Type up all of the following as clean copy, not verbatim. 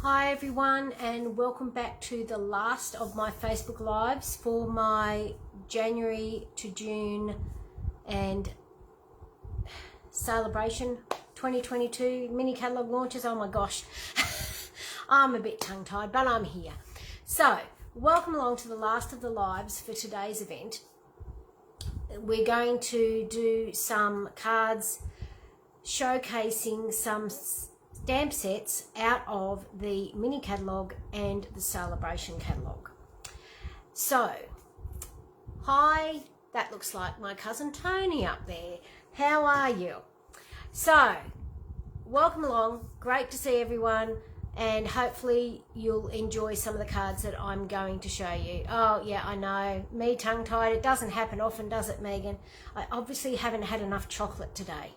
Hi everyone, and welcome back to the last of my Facebook Lives for my January to June and Sale-a-bration 2022 mini catalogue launches. Oh my gosh, I'm a bit tongue-tied, but I'm here. So, welcome along to the last of the lives for today's event. We're going to do some cards showcasing some stamp sets out of the mini catalogue and the Sale-a-bration catalogue. So, hi, that looks like my cousin Tony up there. How are you? So, welcome along. Great to see everyone, and hopefully you'll enjoy some of the cards that I'm going to show you. Oh yeah, I know, me tongue-tied. It doesn't happen often, does it, Megan? I obviously haven't had enough chocolate today.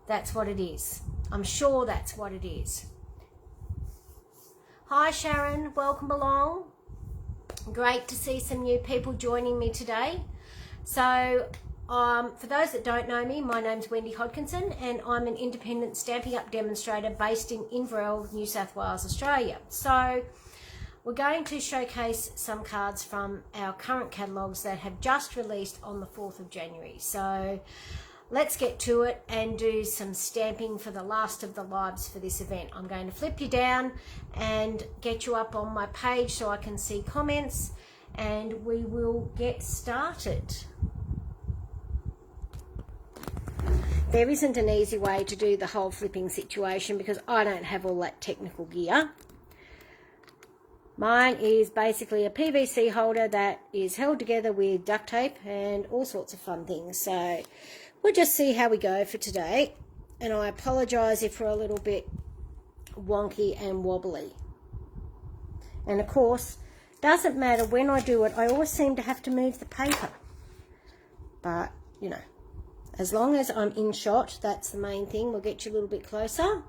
That's what it is. I'm sure that's what it is. Hi Sharon, welcome along. Great to see some new people joining me today. So for those that don't know me, my name's Wendy Hodkinson and I'm an independent Stampin' Up demonstrator based in Inverell, New South Wales, Australia. So we're going to showcase some cards from our current catalogues that have just released on the 4th of January. So let's get to it and do some stamping for the last of the lives for this event. I'm going to flip you down and get you up on my page so I can see comments, and we will get started. There isn't an easy way to do the whole flipping situation because I don't have all that technical gear. Mine is basically a PVC holder that is held together with duct tape and all sorts of fun things. So we'll just see how we go for today, and I apologise if we're a little bit wonky and wobbly. And of course, doesn't matter when I do it, I always seem to have to move the paper. But, you know, as long as I'm in shot, that's the main thing. We'll get you a little bit closer.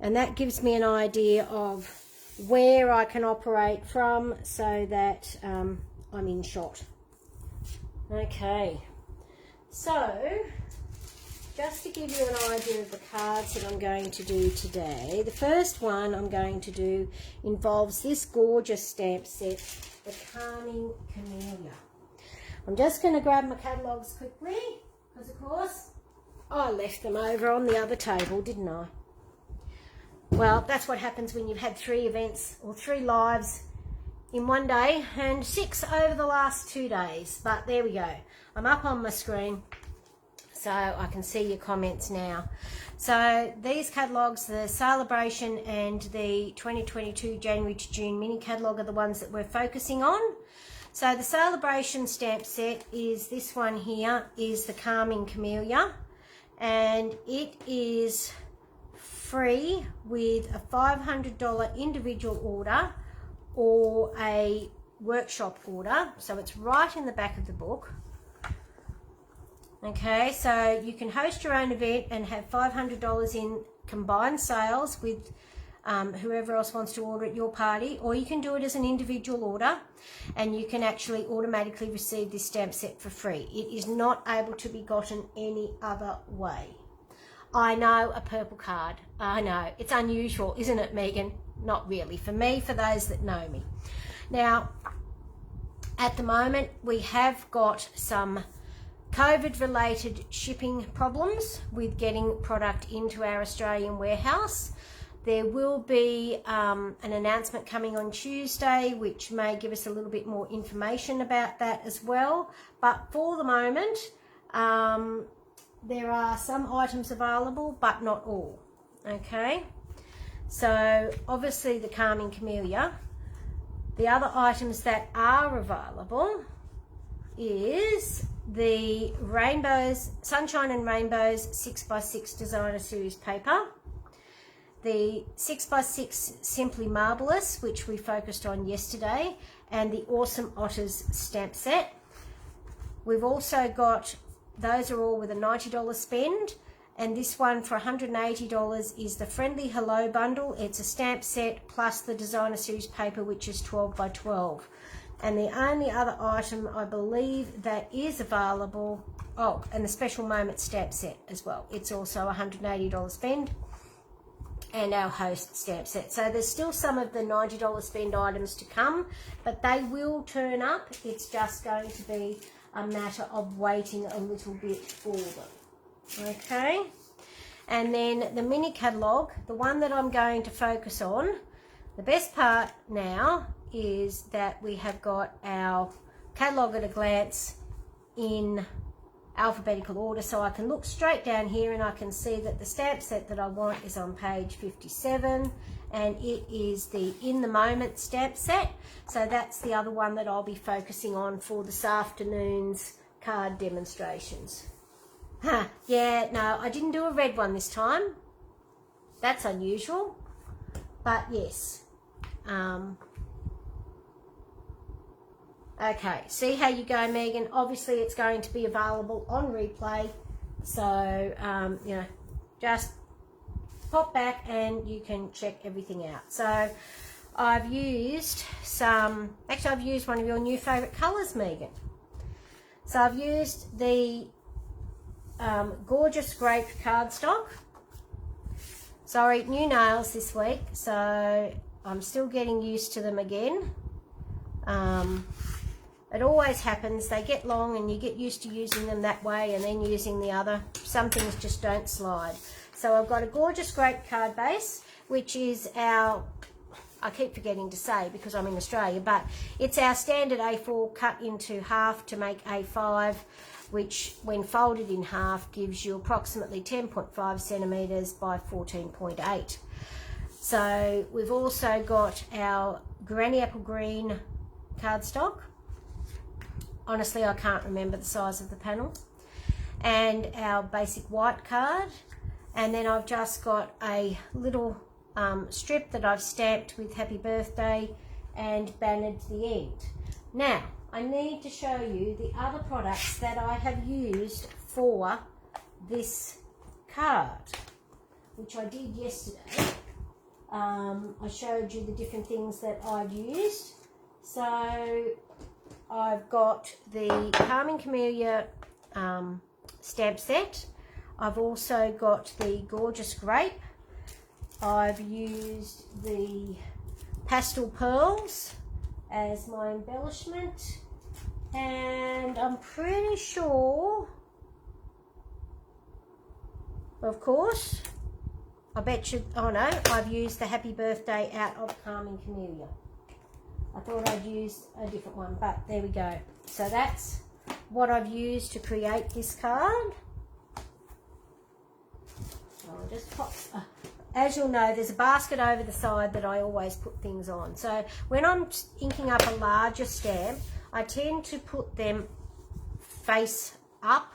And that gives me an idea of where I can operate from so that I'm in shot. Okay. So, just to give you an idea of the cards that I'm going to do today, the first one I'm going to do involves this gorgeous stamp set, the Calming Camellia. I'm just going to grab my catalogues quickly, because of course I left them over on the other table, didn't I? Well, that's what happens when you've had 3 events or 3 lives in one day and 6 over the last 2 days. But there we go. I'm up on my screen so I can see your comments now. So these catalogues, the Sale-a-bration and the 2022 January to June mini catalogue, are the ones that we're focusing on. So the Sale-a-bration stamp set is this one here, is the Calming Camellia, and it is free with a $500 individual order or a workshop order. So it's right in the back of the book. Okay, so you can host your own event and have $500 in combined sales with whoever else wants to order at your party, or you can do it as an individual order and you can actually automatically receive this stamp set for free. It is not able to be gotten any other way. I know, a purple card. I know, it's unusual, isn't it, Megan? Not really. For me, for those that know me. Now, at the moment, we have got some COVID-related shipping problems with getting product into our Australian warehouse. There will be an announcement coming on Tuesday, which may give us a little bit more information about that as well. But for the moment, there are some items available, but not all. Okay, so obviously the Calming Camellia. The other items that are available is the Rainbows, Sunshine and Rainbows 6x6 Designer Series paper, the 6x6 Simply Marvellous, which we focused on yesterday, and the Awesome Otters stamp set. We've also got, those are all with a $90 spend, and this one for $180 is the Friendly Hello bundle. It's a stamp set plus the Designer Series paper, which is 12x12. And the only other item I believe that is available, oh, and the Special Moment stamp set as well. It's also a $180 spend. and our host stamp set. So there's still some of the $90 spend items to come, but they will turn up. It's just going to be a matter of waiting a little bit for them. Okay, and then the mini catalogue, the one that I'm going to focus on, the best part now is that we have got our catalogue at a glance in alphabetical order, so I can look straight down here and I can see that the stamp set that I want is on page 57, and it is the In the Moment stamp set. So that's the other one that I'll be focusing on for this afternoon's card demonstrations. Yeah, no, I didn't do a red one this time. That's unusual, but yes. Okay, see how you go, Megan. Obviously it's going to be available on replay, so you know, just pop back and you can check everything out. So I've used some, actually I've used one of your new favourite colours, Megan. So I've used the gorgeous grape cardstock. Sorry, new nails this week, so I'm still getting used to them again. It always happens, they get long and you get used to using them that way and then using the other. Some things just don't slide. So I've got a gorgeous grape card base, which is our, I keep forgetting to say because I'm in Australia, but it's our standard A4 cut into half to make A5, which when folded in half gives you approximately 10.5 centimetres by 14.8. So we've also got our Granny Apple Green cardstock. Honestly, I can't remember the size of the panel. And our basic white card. And then I've just got a little strip that I've stamped with Happy Birthday and bannered the end. Now, I need to show you the other products that I have used for this card, which I did yesterday. I showed you the different things that I've used. So I've got the Calming Camellia stamp set. I've also got the Gorgeous Grape. I've used the Pastel Pearls as my embellishment. And I'm pretty sure, of course, I bet you, oh no, I've used the Happy Birthday out of Calming Camellia. I thought I'd used a different one, but there we go. So that's what I've used to create this card. So I'll just pop, as you'll know, there's a basket over the side that I always put things on. So when I'm inking up a larger stamp, I tend to put them face up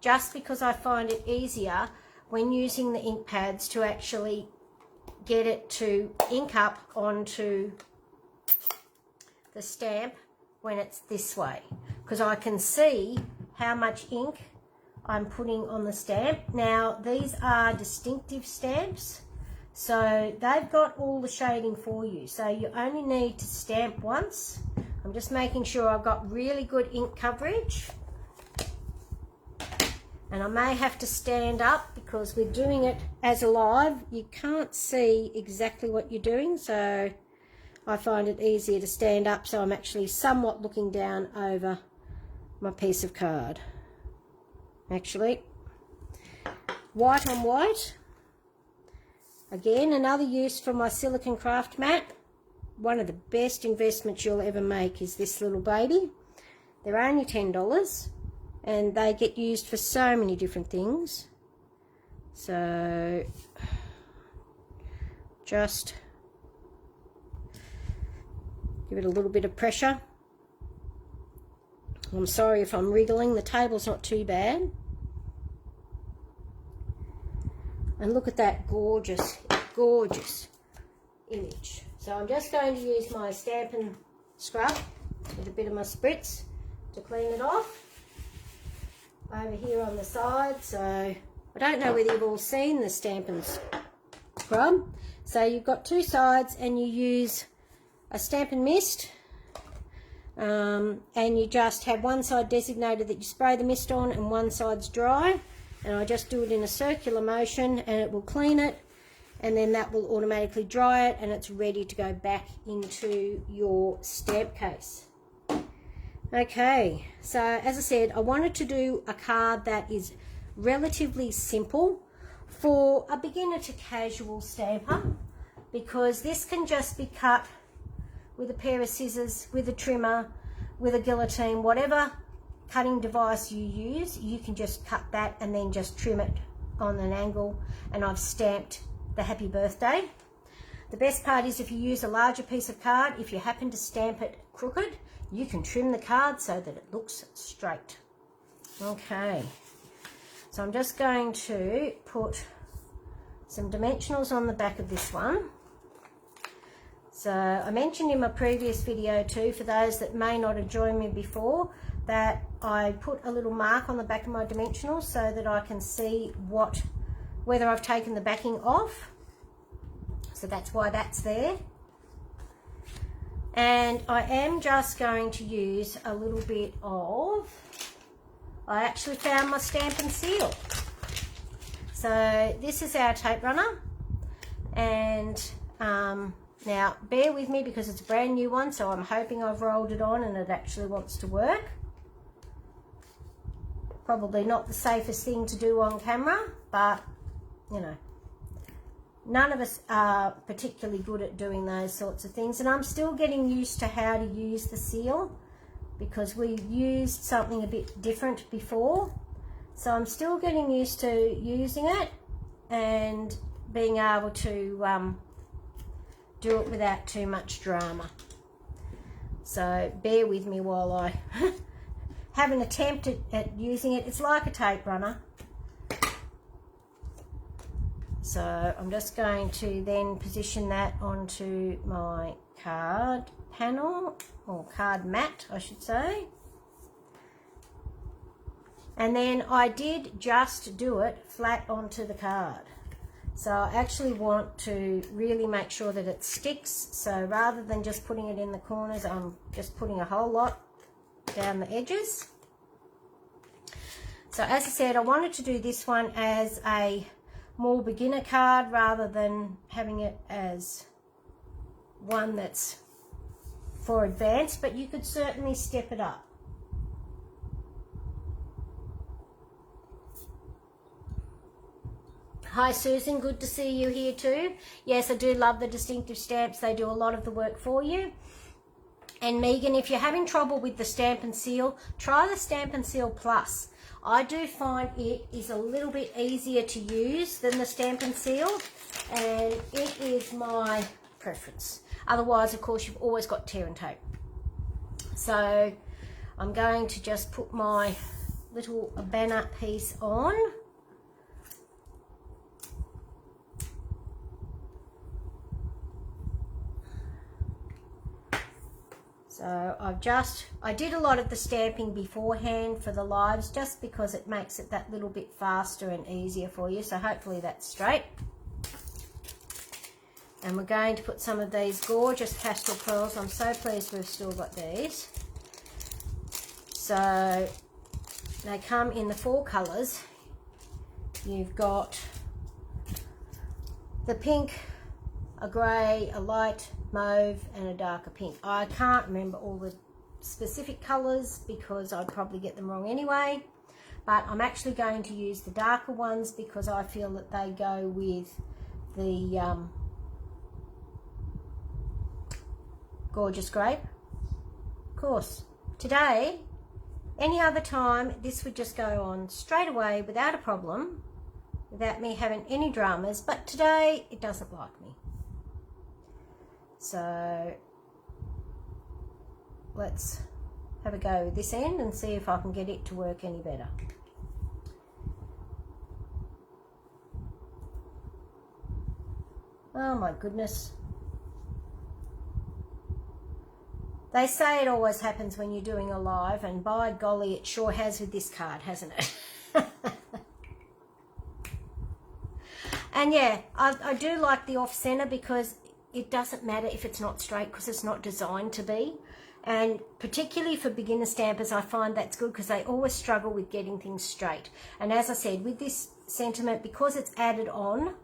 just because I find it easier when using the ink pads to actually get it to ink up onto the stamp when it's this way, because I can see how much ink I'm putting on the stamp. Now these are distinctive stamps, so they've got all the shading for you, so you only need to stamp once. I'm just making sure I've got really good ink coverage, and I may have to stand up because we're doing it as a live. You can't see exactly what you're doing, so I find it easier to stand up, so I'm actually somewhat looking down over my piece of card. Actually, white on white. Again, another use for my silicone craft mat. One of the best investments you'll ever make is this little baby. They're only $10 and they get used for so many different things. So just give it a little bit of pressure. I'm sorry if I'm wriggling, the table's not too bad. And look at that gorgeous, gorgeous image. So I'm just going to use my Stampin' Scrub with a bit of my spritz to clean it off over here on the side. So I don't know whether you've all seen the Stampin' Scrub. So you've got two sides and you use a Stampin' Mist, and you just have one side designated that you spray the mist on and one side's dry, and I just do it in a circular motion and it will clean it, and then that will automatically dry it and it's ready to go back into your stamp case. Okay, so as I said, I wanted to do a card that is relatively simple for a beginner to casual stamper, because this can just be cut with a pair of scissors, with a trimmer, with a guillotine, whatever cutting device you use, you can just cut that and then just trim it on an angle, and I've stamped the happy birthday. The best part is if you use a larger piece of card, if you happen to stamp it crooked, you can trim the card so that it looks straight. Okay, so I'm just going to put some dimensionals on the back of this one. So I mentioned in my previous video too, for those that may not have joined me before, that I put a little mark on the back of my dimensionals so that I can see whether I've taken the backing off. So that's why that's there. And I am just going to use a little bit of, I actually found my stamp and seal. So this is our tape runner, and now bear with me because it's a brand new one, so I'm hoping I've rolled it on and it actually wants to work. Probably not the safest thing to do on camera, but you know, none of us are particularly good at doing those sorts of things, and I'm still getting used to how to use the seal because we used something a bit different before. So I'm still getting used to using it and being able to do it without too much drama. So bear with me while I have an attempt at using it. It's like a tape runner. So I'm just going to then position that onto my card panel, or card mat I should say. And then I did just do it flat onto the card. So I actually want to really make sure that it sticks. So rather than just putting it in the corners, I'm just putting a whole lot down the edges. So as I said, I wanted to do this one as a more beginner card rather than having it as one that's for advanced, but you could certainly step it up. Hi Susan, good to see you here too. Yes, I do love the distinctive stamps. They do a lot of the work for you. And Megan, if you're having trouble with the Stamp and Seal, try the Stamp and Seal Plus. I do find it is a little bit easier to use than the Stamp and Seal, and it is my preference. Otherwise, of course, you've always got tear and tape. So I'm going to just put my little banner piece on. So I did a lot of the stamping beforehand for the lives just because it makes it that little bit faster and easier for you. So hopefully that's straight. And we're going to put some of these gorgeous pastel pearls. I'm so pleased we've still got these. So they come in the 4 colours. You've got the pink, a grey, a light mauve and a darker pink. I can't remember all the specific colours because I'd probably get them wrong anyway, but I'm actually going to use the darker ones because I feel that they go with the gorgeous grape. Of course, today, any other time, this would just go on straight away without a problem, without me having any dramas, but today it doesn't like me. So let's have a go with this end and see if I can get it to work any better. Oh my goodness. They say it always happens when you're doing a live, and by golly, it sure has with this card, hasn't it? And yeah, I do like the off-center because it doesn't matter if it's not straight because it's not designed to be. And particularly for beginner stampers, I find that's good because they always struggle with getting things straight. And as I said, with this sentiment, because it's added on,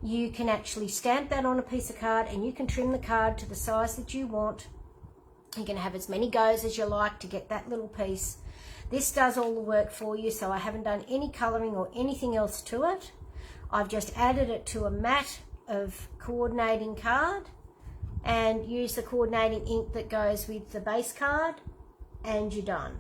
you can actually stamp that on a piece of card, and you can trim the card to the size that you want. You can have as many goes as you like to get that little piece. This does all the work for you, so I haven't done any colouring or anything else to it. I've just added it to a mat of coordinating card and use the coordinating ink that goes with the base card, and you're done.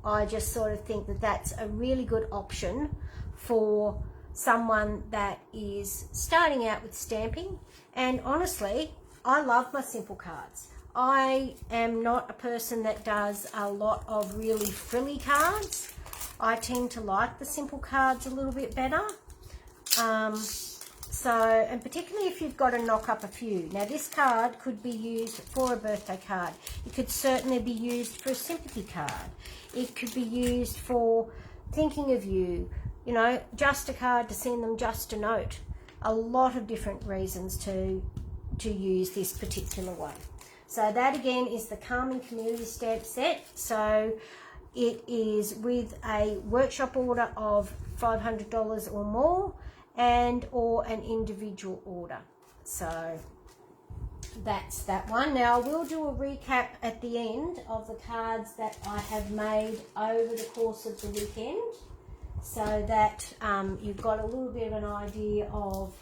I just sort of think that that's a really good option for someone that is starting out with stamping. And honestly, I love my simple cards. I am not a person that does a lot of really frilly cards. I tend to like the simple cards a little bit better. And particularly if you've got to knock up a few. Now, this card could be used for a birthday card. It could certainly be used for a sympathy card. It could be used for thinking of you, you know, just a card to send them, just a note. A lot of different reasons to use this particular one. So that again is the Calming Community Stamp Set. So it is with a workshop order of $500 or more, or an individual order. So that's that one. Now I will do a recap at the end of the cards that I have made over the course of the weekend, so that you've got a little bit of an idea of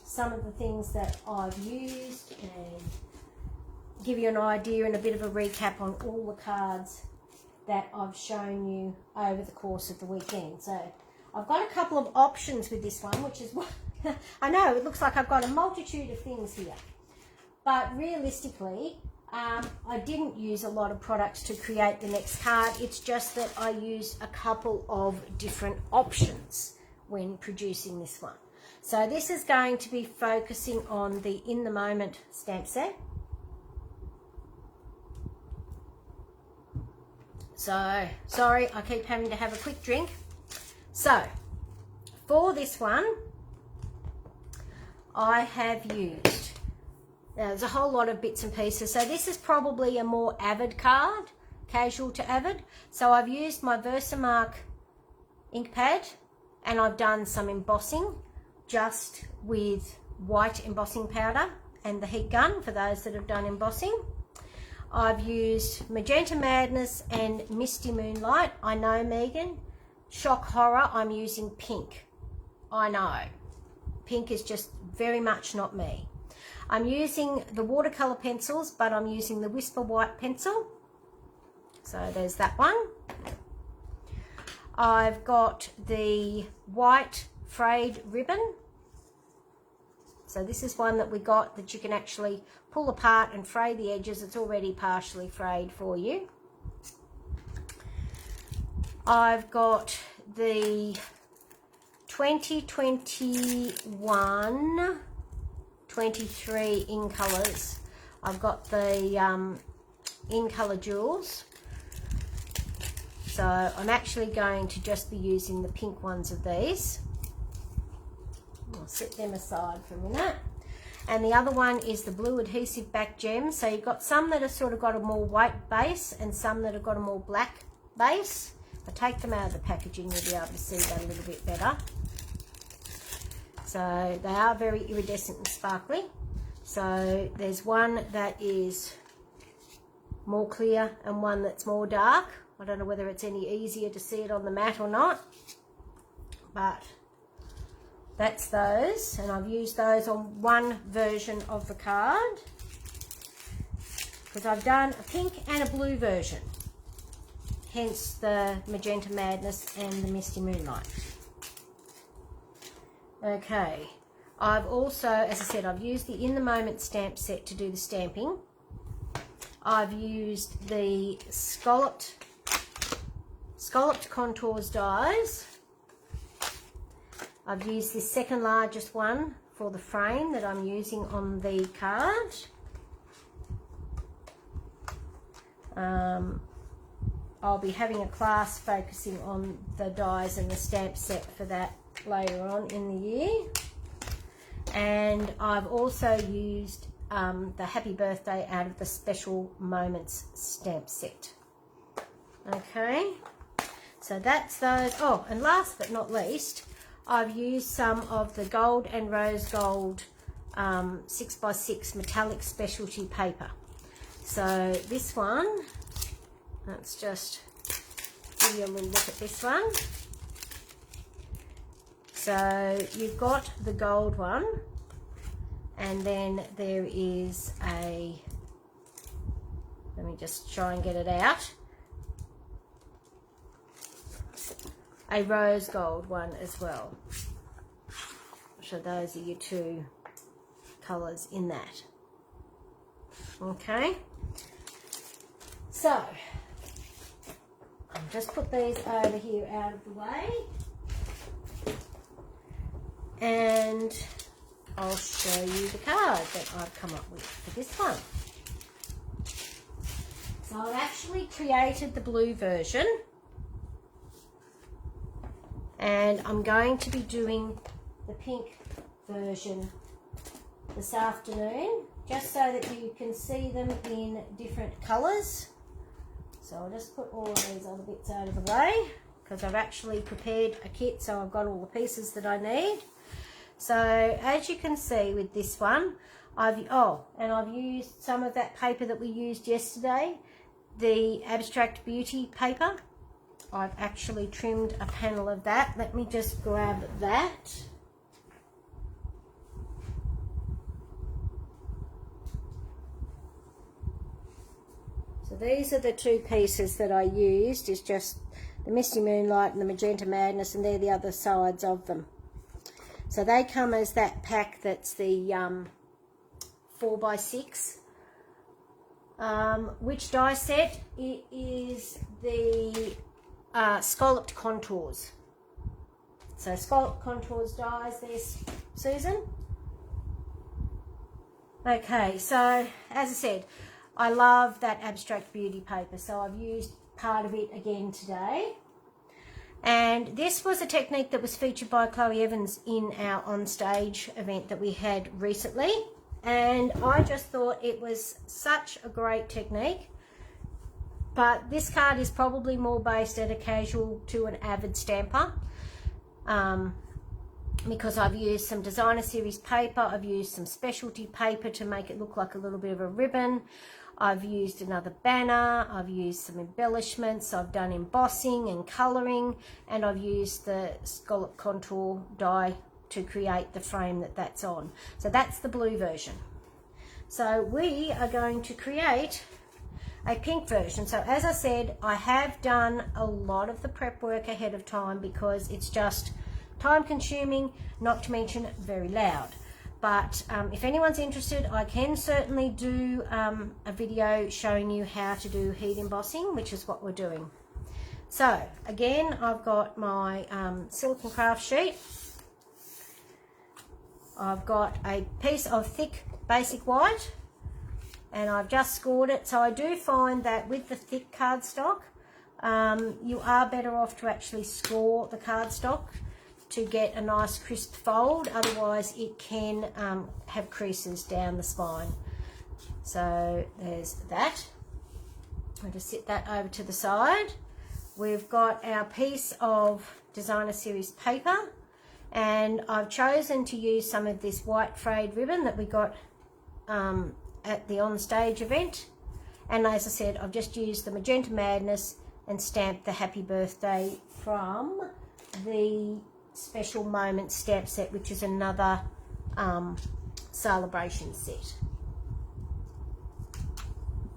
some of the things that I've used, and give you an idea and a bit of a recap on all the cards that I've shown you over the course of the weekend. So I've got a couple of options with this one, which is what I know it looks like I've got a multitude of things here, but realistically I didn't use a lot of products to create the next card. It's just that I used a couple of different options when producing this one. So this is going to be focusing on the In the Moment stamp set. So, sorry, I keep having to have a quick drink. So, for this one, I have used, now there's a whole lot of bits and pieces. So this is probably a more avid card, casual to avid. So I've used my Versamark ink pad, and I've done some embossing just with white embossing powder and the heat gun for those that have done embossing. I've used Magenta Madness and Misty Moonlight. I know, Megan, shock horror, I'm using pink. I know, pink is just very much not me. I'm using the watercolor pencils, but I'm using the Whisper White pencil. So there's that one. I've got the white frayed ribbon. So this is one that we got that you can actually pull apart and fray the edges. It's already partially frayed for you. I've got the 2021-23 in colours. I've got the in colour jewels. So I'm actually going to just be using the pink ones of these. I'll set them aside for a minute. And the other one is the blue adhesive back gems. So you've got some that have sort of got a more white base and some that have got a more black base. If I take them out of the packaging, you'll be able to see that a little bit better. So they are very iridescent and sparkly. So there's one that is more clear and one that's more dark. I don't know whether it's any easier to see it on the mat or not, but that's those, and I've used those on one version of the card because I've done a pink and a blue version, hence the Magenta Madness and the Misty Moonlight. Okay, I've also, as I said, I've used the In the Moment stamp set to do the stamping. I've used the scalloped contours dies. I've used this second largest one for the frame that I'm using on the card. I'll be having a class focusing on the dies and the stamp set for that later on in the year. And I've also used the Happy Birthday out of the Special Moments stamp set. Okay, so that's those. Oh, and last but not least, I've used some of the gold and rose gold 6x6 metallic specialty paper. So this one, let's just give you a little look at this one. So you've got the gold one, and then there is a, let me just try and get it out, a rose gold one as well. So those are your two colours in that. Okay, so I'll just put these over here out of the way, and I'll show you the card that I've come up with for this one. So I've actually created the blue version, and I'm going to be doing the pink version this afternoon, just so that you can see them in different colours. So I'll just put all of these other bits out of the way, because I've actually prepared a kit, so I've got all the pieces that I need. So as you can see with this one, I've used some of that paper that we used yesterday, the Abstract Beauty paper. I've actually trimmed a panel of that. Let me just grab that. So these are the two pieces that I used, is just the Misty Moonlight and the Magenta Madness, and they're the other sides of them. So they come as that pack that's the 4x6. Which die set? It is the Scalloped Contours. So Scalloped Contours dies there, Susan. Okay, so as I said, I love that Abstract Beauty paper, so I've used part of it again today. And this was a technique that was featured by Chloe Evans in our on-stage event that we had recently. And I just thought it was such a great technique. But this card is probably more based at a casual to an avid stamper. Because I've used some designer series paper, I've used some specialty paper to make it look like a little bit of a ribbon. I've used another banner, I've used some embellishments, I've done embossing and colouring, and I've used the Scallop Contour die to create the frame that's on. So that's the blue version. So we are going to create a pink version. So as I said, I have done a lot of the prep work ahead of time because it's just time consuming, not to mention very loud. But if anyone's interested, I can certainly do a video showing you how to do heat embossing, which is what we're doing. So again, I've got my silicone craft sheet. I've got a piece of thick basic white, and I've just scored it. So I do find that with the thick cardstock, you are better off to actually score the cardstock to get a nice crisp fold, otherwise it can have creases down the spine. So there's that. I'll just sit that over to the side. We've got our piece of designer series paper, and I've chosen to use some of this white frayed ribbon that we got at the on-stage event. And as I said, I've just used the Magenta Madness and stamped the Happy Birthday from the Special Moments stamp set, which is another Sale-a-bration set.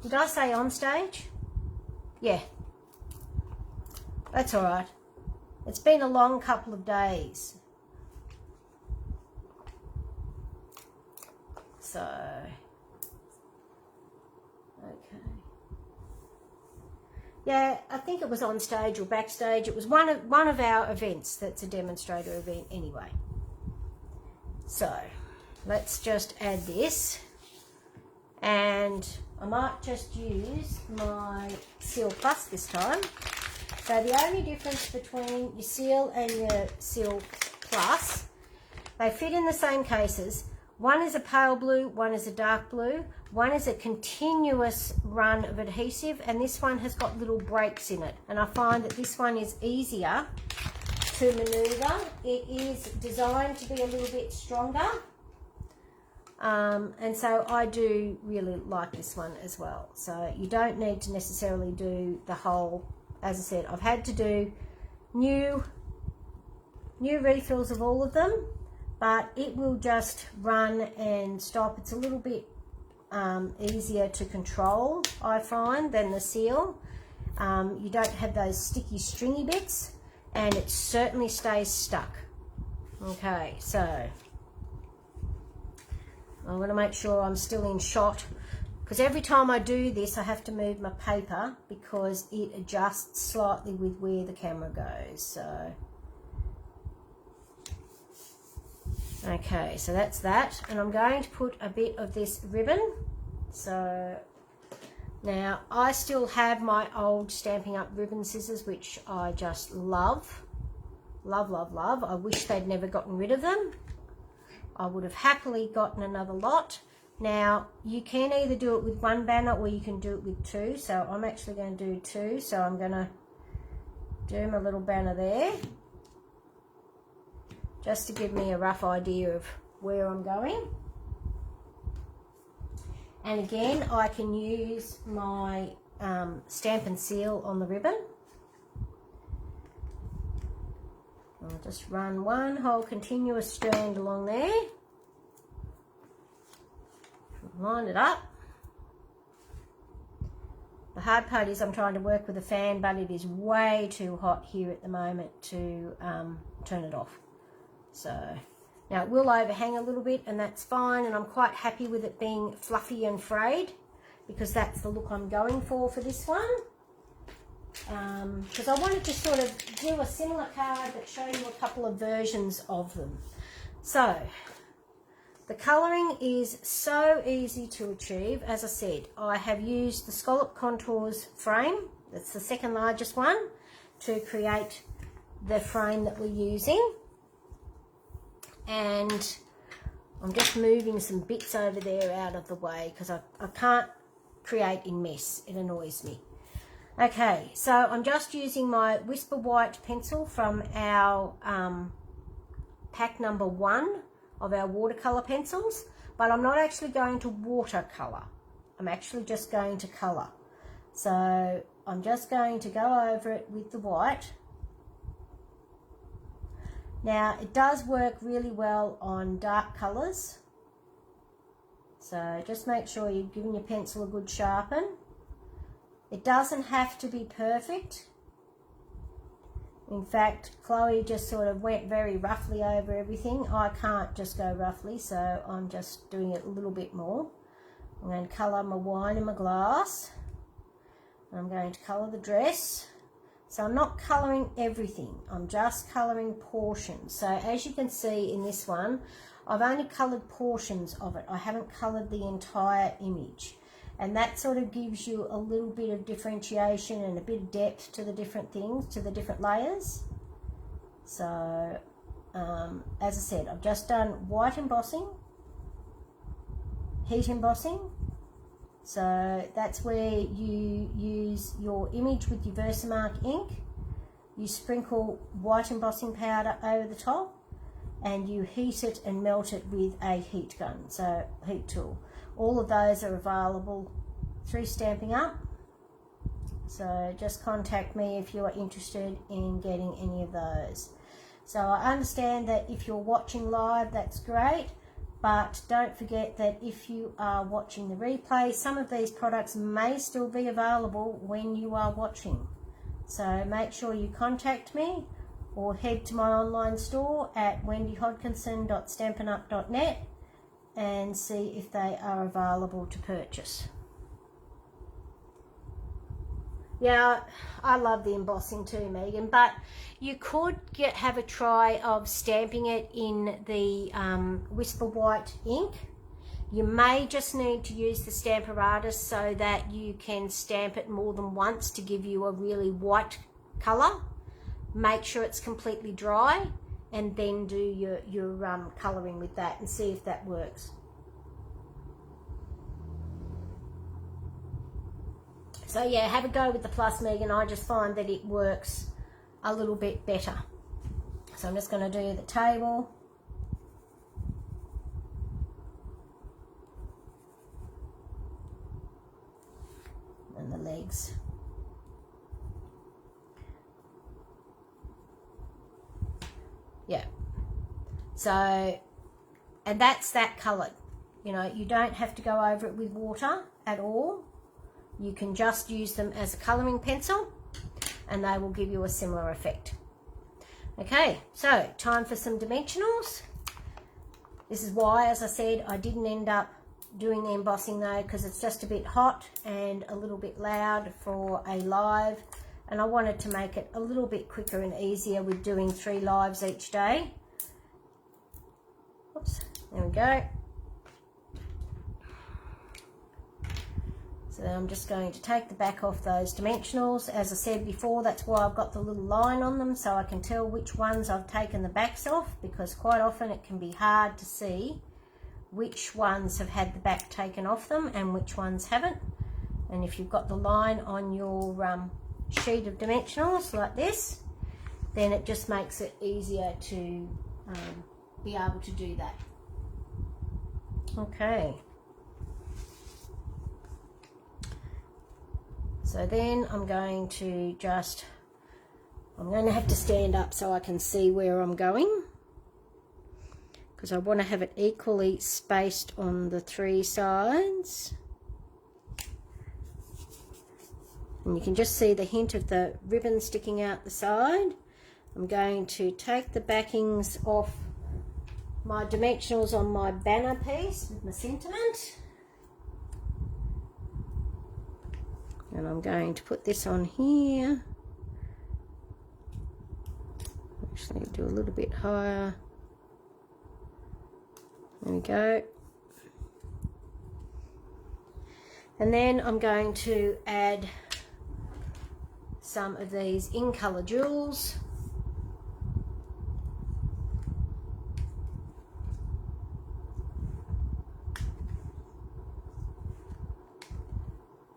Did I say on stage? Yeah, that's all right. It's been a long couple of days. So, okay. Yeah, I think it was on stage or backstage. It was one of our events that's a demonstrator event anyway. So let's just add this, and I might just use my Seal Plus this time. So the only difference between your Seal and your Seal Plus, they fit in the same cases. One is a pale blue, one is a dark blue, one is a continuous run of adhesive, and this one has got little breaks in it. And I find that this one is easier to manoeuvre. It is designed to be a little bit stronger. And so I do really like this one as well. So you don't need to necessarily do the whole, as I said, I've had to do new refills of all of them, but it will just run and stop. It's a little bit easier to control, I find, than the seal. You don't have those sticky stringy bits, and it certainly stays stuck. Okay, so I'm going to make sure I'm still in shot, because every time I do this I have to move my paper because it adjusts slightly with where the camera goes. So okay, so that's that, and I'm going to put a bit of this ribbon. So now I still have my old Stampin' Up ribbon scissors, which I just love. Love, love, love. I wish they'd never gotten rid of them. I would have happily gotten another lot. Now, you can either do it with one banner or you can do it with two. So I'm actually going to do two. So I'm going to do my little banner there, just to give me a rough idea of where I'm going. And again, I can use my stamp and seal on the ribbon. I'll just run one whole continuous strand along there. Line it up. The hard part is I'm trying to work with a fan, but it is way too hot here at the moment to turn it off. So now it will overhang a little bit, and that's fine, and I'm quite happy with it being fluffy and frayed, because that's the look I'm going for this one. Because I wanted to sort of do a similar card but show you a couple of versions of them. So the colouring is so easy to achieve. As I said, I have used the Scallop Contours frame, that's the second largest one, to create the frame that we're using. And I'm just moving some bits over there out of the way because I can't create in mess. It annoys me. Okay, so I'm just using my Whisper White pencil from our pack number 1 of our watercolour pencils, but I'm not actually going to watercolour. I'm actually just going to colour. So I'm just going to go over it with the white. Now, it does work really well on dark colours, so just make sure you're giving your pencil a good sharpen. It doesn't have to be perfect. In fact, Chloe just sort of went very roughly over everything. I can't just go roughly, so I'm just doing it a little bit more. I'm going to colour my wine in my glass. I'm going to colour the dress. So I'm not colouring everything, I'm just colouring portions. So as you can see in this one, I've only coloured portions of it. I haven't coloured the entire image. And that sort of gives you a little bit of differentiation and a bit of depth to the different things, to the different layers. So, as I said, I've just done white embossing, heat embossing. So that's where you use your image with your Versamark ink. You sprinkle white embossing powder over the top, and you heat it and melt it with a heat gun, so heat tool. All of those are available through Stampin' Up. So just contact me if you are interested in getting any of those. So I understand that if you're watching live, that's great. But don't forget that if you are watching the replay, some of these products may still be available when you are watching. So make sure you contact me or head to my online store at wendyhodkinson.stampinup.net and see if they are available to purchase. Yeah, I love the embossing too, Megan, but you could have a try of stamping it in the Whisper White ink. You may just need to use the Stamparatus so that you can stamp it more than once to give you a really white colour. Make sure it's completely dry and then do your colouring with that and see if that works. So yeah, have a go with the Plus, Megan. I just find that it works a little bit better. So I'm just going to do the table. And the legs. Yeah. So, and that's that colour. You know, you don't have to go over it with water at all. You can just use them as a colouring pencil and they will give you a similar effect. Okay, so time for some dimensionals. This is why, as I said, I didn't end up doing the embossing though, because it's just a bit hot and a little bit loud for a live, and I wanted to make it a little bit quicker and easier with doing 3 lives each day. Oops, there we go. So I'm just going to take the back off those dimensionals. As I said before, that's why I've got the little line on them, so I can tell which ones I've taken the backs off, because quite often it can be hard to see which ones have had the back taken off them and which ones haven't. And if you've got the line on your sheet of dimensionals like this, then it just makes it easier to be able to do that. Okay. So then I'm going to have to stand up so I can see where I'm going, because I want to have it equally spaced on the 3 sides. And you can just see the hint of the ribbon sticking out the side. I'm going to take the backings off my dimensionals on my banner piece with my sentiment. And I'm going to put this on here. Actually do a little bit higher. There we go. And then I'm going to add some of these in colour jewels.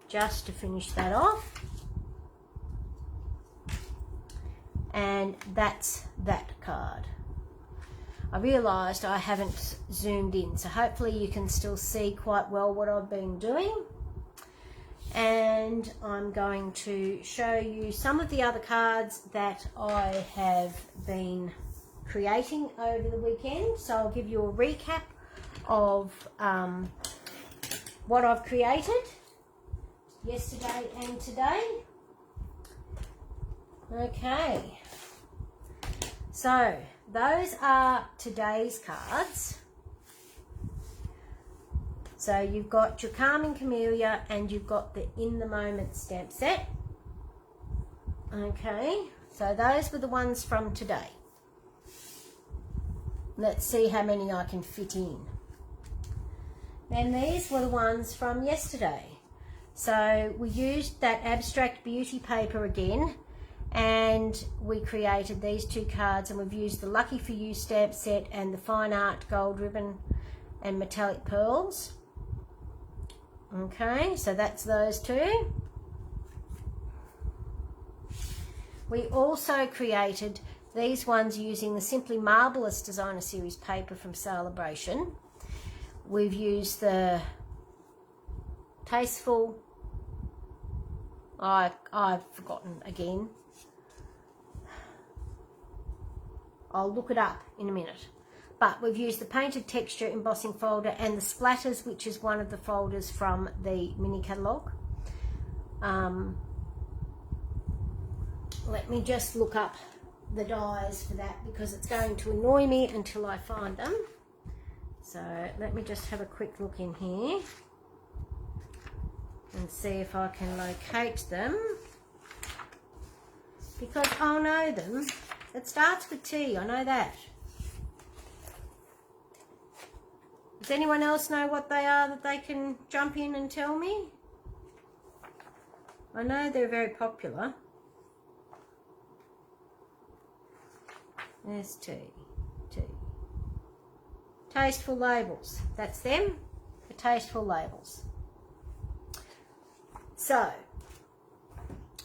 Just to finish that off. And that's that card. I realised I haven't zoomed in, so hopefully you can still see quite well what I've been doing. And I'm going to show you some of the other cards that I have been creating over the weekend. So I'll give you a recap of what I've created yesterday and today. Okay, so those are today's cards. So you've got your Calming Camellia and you've got the In the Moment stamp set. Okay, so those were the ones from today. Let's see how many I can fit in. Then these were the ones from yesterday. So we used that Abstract Beauty paper again, and we created these 2 cards, and we've used the Lucky For You stamp set and the Fine Art Gold Ribbon and Metallic Pearls. Okay, so that's those 2. We also created these ones using the Simply Marvellous Designer Series paper from Sale-a-bration. We've used the Tasteful, I've forgotten again. I'll look it up in a minute. But we've used the Painted Texture embossing folder and the Splatters, which is one of the folders from the mini catalogue. Let me just look up the dies for that, because it's going to annoy me until I find them. So let me just have a quick look in here and see if I can locate them, because I'll know them. It starts with T, I know that. Does anyone else know what they are that they can jump in and tell me? I know they're very popular. There's T. Tasteful Labels, that's them, the Tasteful Labels. So,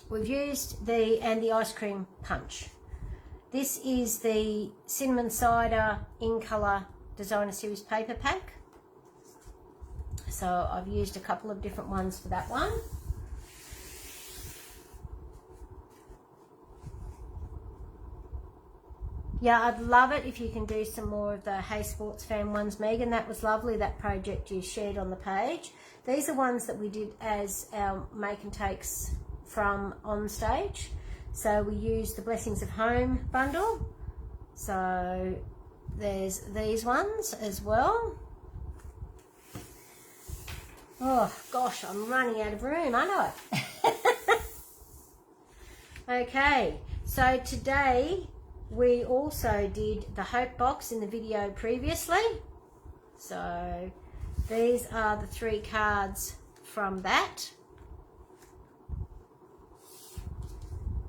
we've used the Ice Cream Punch. This is the Cinnamon Cider In Colour Designer Series paper pack. So I've used a couple of different ones for that one. Yeah, I'd love it if you can do some more of the Hey Sports Fan ones, Megan. That was lovely, that project you shared on the page. These are ones that we did as our make and takes from on stage. So we used the Blessings of Home bundle. So there's these ones as well. Oh gosh, I'm running out of room, aren't I? Okay, so today we also did the Hope box in the video previously. So these are the 3 cards from that.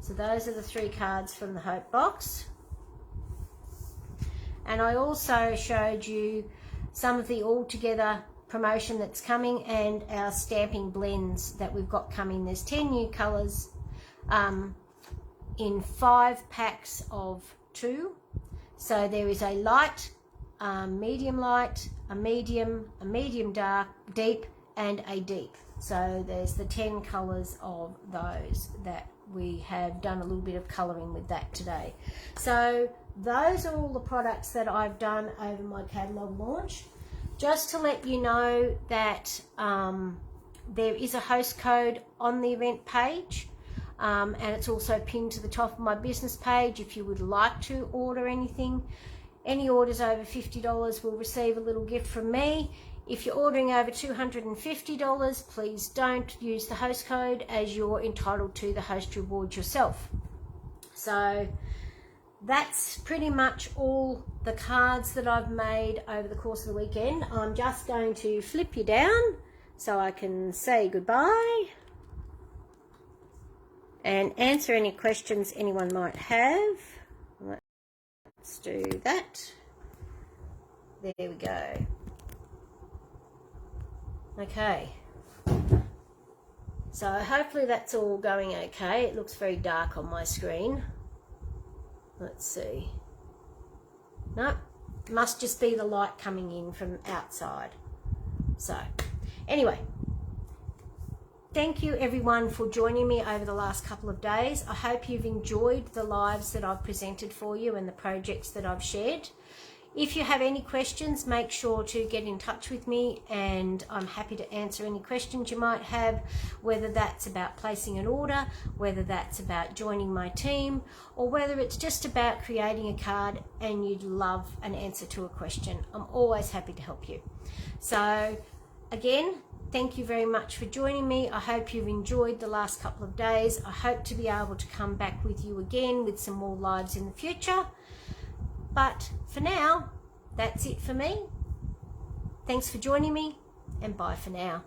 So those are the 3 cards from the Hope box. And I also showed you some of the All Together promotion that's coming and our stamping blends that we've got coming. There's 10 new colours in 5 packs of 2. So there is a light, medium light, a medium dark, deep, and a deep. So there's the 10 colours of those that we have done a little bit of colouring with that today. So those are all the products that I've done over my catalogue launch. Just to let you know that there is a host code on the event page. And it's also pinned to the top of my business page if you would like to order anything. Any orders over $50 will receive a little gift from me. If you're ordering over $250, please don't use the host code, as you're entitled to the host reward yourself. So that's pretty much all the cards that I've made over the course of the weekend. I'm just going to flip you down so I can say goodbye and answer any questions anyone might have. Let's do that. There we go. Okay. So hopefully that's all going okay. It looks very dark on my screen. Let's see. No, must just be the light coming in from outside. So anyway, thank you everyone for joining me over the last couple of days. I hope you've enjoyed the lives that I've presented for you and the projects that I've shared. If you have any questions, make sure to get in touch with me, and I'm happy to answer any questions you might have, whether that's about placing an order, whether that's about joining my team, or whether it's just about creating a card and you'd love an answer to a question. I'm always happy to help you. So again, thank you very much for joining me. I hope you've enjoyed the last couple of days. I hope to be able to come back with you again with some more lives in the future. But for now, that's it for me. Thanks for joining me, and bye for now.